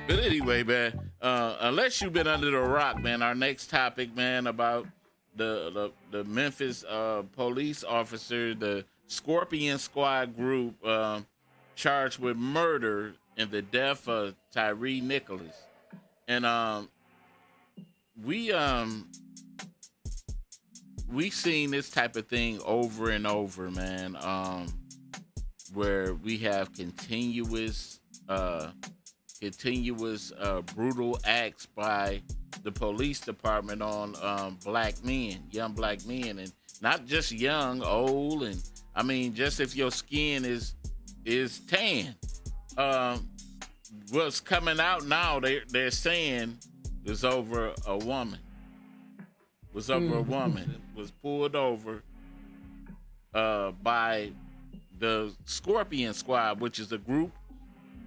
But anyway, man, unless you've been under the rock, man, our next topic, man, about the Memphis police officer, the Scorpion Squad group, charged with murder in the death of Tyre Nicholas, and we we seen this type of thing over and over, man, where we have continuous brutal acts by the police department on black men, young black men, and not just young, old, and I mean just if your skin is tan. What's coming out now? They're saying was over a woman. Was over a woman. Was pulled over by the Scorpion Squad, which is a group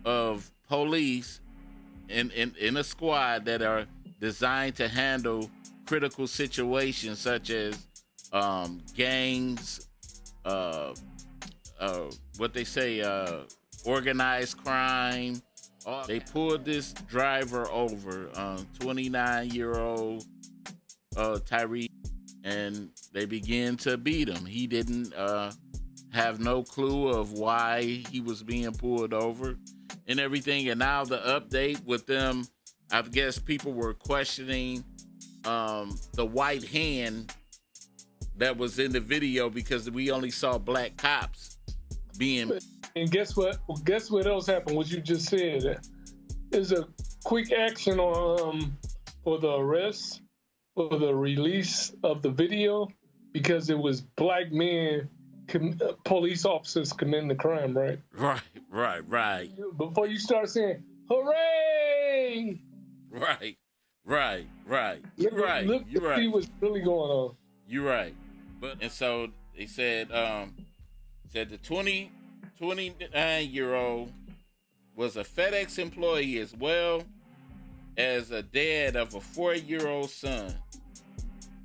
of police in a squad that are designed to handle critical situations such as gangs, what they say, organized crime. They pulled this driver over, 29-year-old Tyre, and they began to beat him. He didn't have no clue of why he was being pulled over and everything. And now the update with them, I guess people were questioning the white hand that was in the video because we only saw black cops being. And guess what? Guess what else happened? What you just said. There's a quick action on for the arrest, for the release of the video, because it was black men, police officers committing the crime, right? Right. Before you start saying, hooray! Right. You're right. Look You're to right. see what's really going on. You're right. And so they said the 29-year-old was a FedEx employee as well as a dad of a 4-year-old son.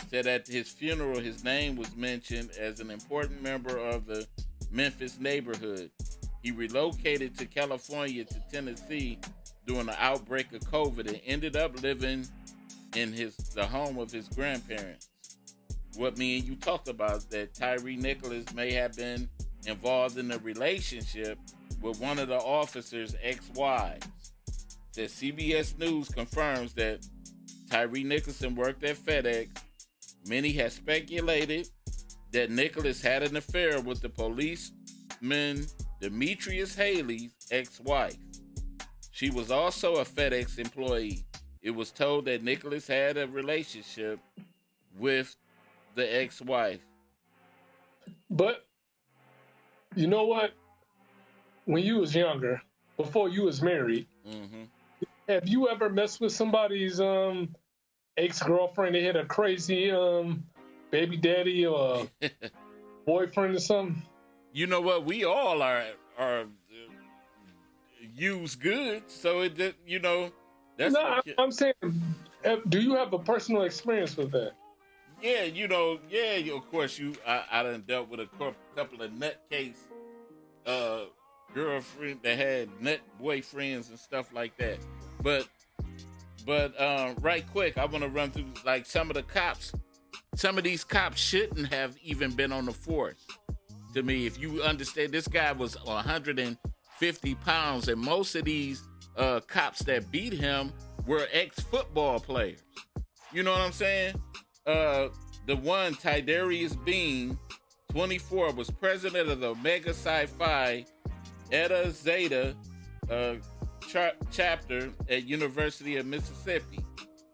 Said at his funeral, his name was mentioned as an important member of the Memphis neighborhood. He relocated to California to Tennessee during the outbreak of COVID and ended up living in the home of his grandparents. What me and you talked about, that Tyre Nicholas may have been involved in a relationship with one of the officer's ex-wives. That CBS News confirms that Tyre Nicholson worked at FedEx. Many have speculated that Nicholas had an affair with the policeman Demetrius Haley's ex-wife. She was also a FedEx employee. It was told that Nicholas had a relationship with the ex-wife. But you know what? When you was younger, before you was married, have you ever messed with somebody's ex-girlfriend? They had a crazy baby daddy or boyfriend or something? You know what? We all are used goods, so it just, that's. No, I'm saying, do you have a personal experience with that? Yeah, of course I done dealt with a couple of nutcase girlfriend that had nut boyfriends and stuff like that. But right quick, I want to run through like some of the cops. Some of these cops shouldn't have even been on the force. To me, if you understand, this guy was 150 pounds, and most of these cops that beat him were ex-football players. You know what I'm saying? The one, Tidarius Bean, 24, was president of the Omega Psi Phi Eta Zeta chapter at University of Mississippi.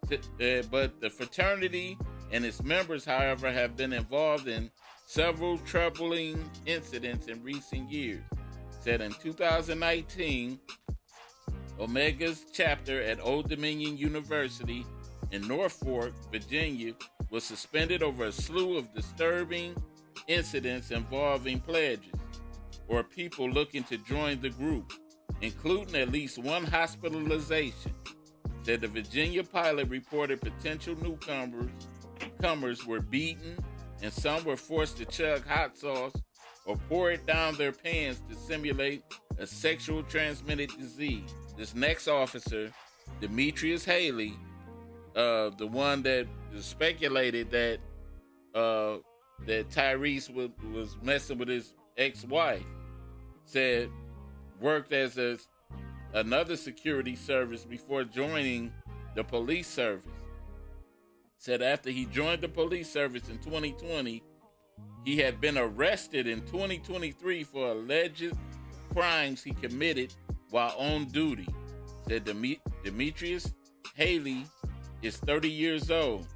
But the fraternity and its members, however, have been involved in several troubling incidents in recent years. Said in 2019, Omega's chapter at Old Dominion University in Norfolk, Virginia, was suspended over a slew of disturbing incidents involving pledges or people looking to join the group, including at least one hospitalization. Said the Virginia pilot reported potential newcomers comers were beaten, and some were forced to chug hot sauce or pour it down their pants to simulate a sexual transmitted disease. This next officer, Demetrius Haley, the one that speculated that that Tyrese was messing with his ex-wife, said worked as another security service before joining the police service. Said after he joined the police service in 2020, he had been arrested in 2023 for alleged crimes he committed while on duty. Said Demetrius Haley is 30 years old.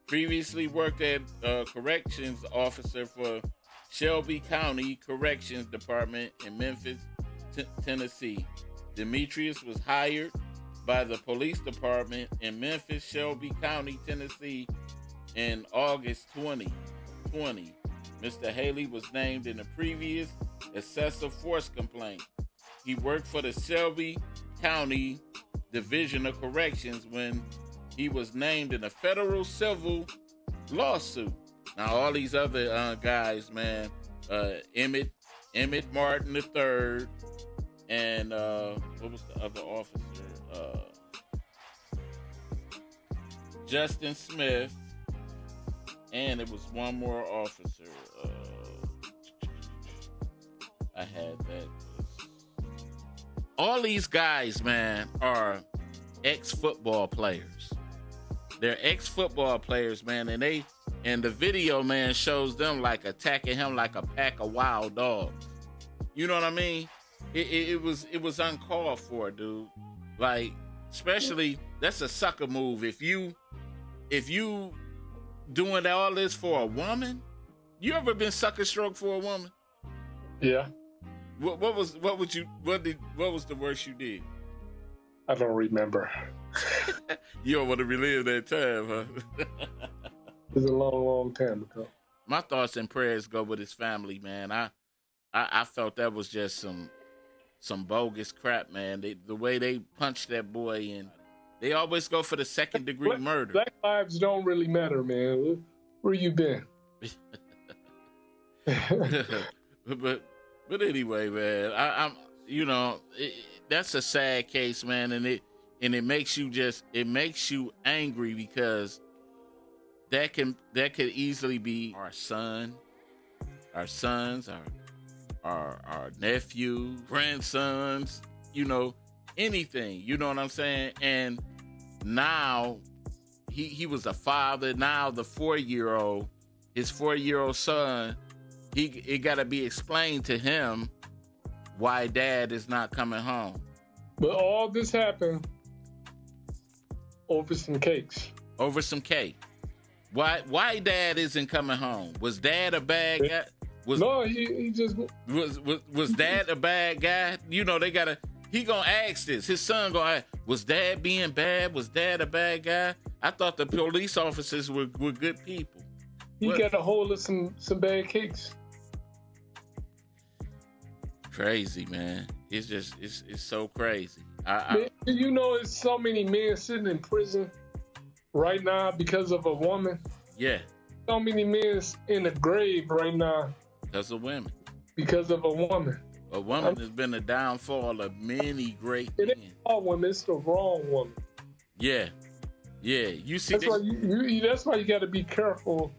Previously worked as a corrections officer for Shelby County Corrections Department in Memphis, Tennessee. Demetrius was hired by the police department in Memphis, Shelby County, Tennessee in August 2020. Mr. Haley was named in a previous excessive force complaint. He worked for the Shelby County Division of Corrections when he was named in a federal civil lawsuit. Now, all these other guys, man, Emmett Martin III, and what was the other officer? Justin Smith, and it was one more officer. I had that. All these guys, man, are ex-football players. They're ex-football players, man, and the video, man, shows them like attacking him like a pack of wild dogs. You know what I mean? It was uncalled for, dude. Like, especially, that's a sucker move. If you doing all this for a woman, you ever been sucker stroked for a woman? Yeah. What was the worst you did? I don't remember. You don't want to relive that time, huh? It was a long time ago. My thoughts and prayers go with his family, man. I felt that was just some bogus crap, man. The way they punched that boy in. They always go for the second-degree murder. Black lives don't really matter, man. Where you been? But anyway, man, I'm that's a sad case, man, and it makes you angry because that could easily be our son, our sons, our nephew, grandsons, anything, you know what I'm saying? And now he was a father. Now the 4-year-old, his 4-year-old son, it got to be explained to him why dad is not coming home. But all this happened over some cakes. Over some cake. Why dad isn't coming home? Was dad a bad guy? No, he just was dad a bad guy? He gonna ask this. His son gonna ask, was dad being bad? Was dad a bad guy? I thought the police officers were good people. He got a hold of some bad cakes. Crazy, man. It's so crazy. Man, it's so many men sitting in prison right now because of a woman. Yeah. So many men in the grave right now because of women. Because of a woman. A woman has been the downfall of many great men. It ain't all women, it's the wrong woman. Yeah. You see, that's why you got to be careful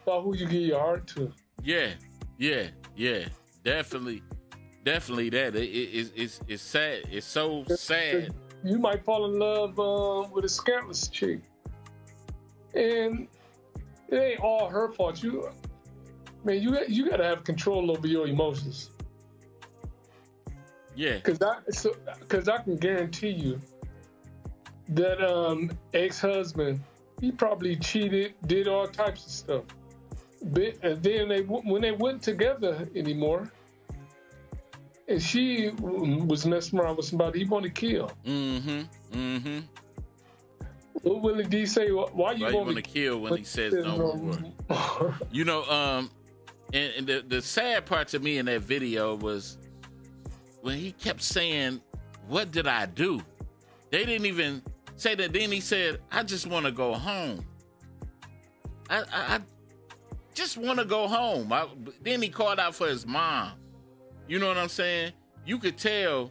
about who you give your heart to. Yeah. Definitely that. It's sad. It's so sad. You might fall in love with a scandalous chick, and it ain't all her fault. You got to have control over your emotions. Yeah. Because I can guarantee you that ex-husband, he probably cheated, did all types of stuff. And then when they weren't together anymore, and she was messing around with somebody he wanted to kill. Mm-hmm. What Willie D say? Why you want to kill when he says no more? And the sad part to me in that video was when he kept saying, "What did I do?" They didn't even say that. Then he said, "I just want to go home." I just want to go home. Then he called out for his mom. You know what I'm saying? You could tell.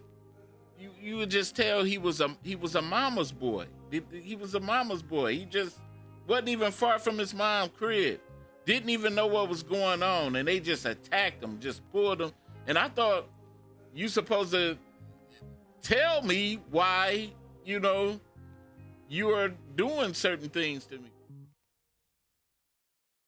You would just tell he was a mama's boy. He was a mama's boy. He just wasn't even far from his mom's crib. Didn't even know what was going on, and they just attacked him, just pulled him. And I thought you supposed to tell me why, you are doing certain things to me.